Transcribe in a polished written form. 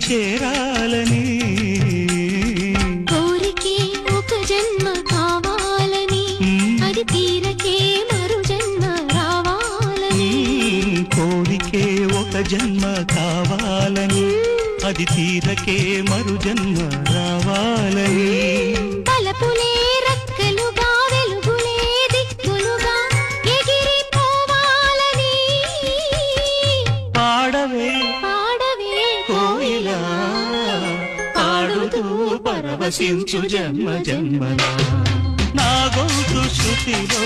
చేరాలని కోరికే ఒక జన్మ కావాలని అది తీరకే మరు జన్మ రావాలని కోరికే ఒక జన్మ కావాలని అది తీరకే మరు జన్మ రావాలని బలపులే రక్కలుగా వెలుగులే దిక్కులుగా ఎగిరిపోవాలని పాడవే పాడవే కోయిలా పాడుతూ పరవశించు జన్మ జన్మలా నా గొంతు శృతిలో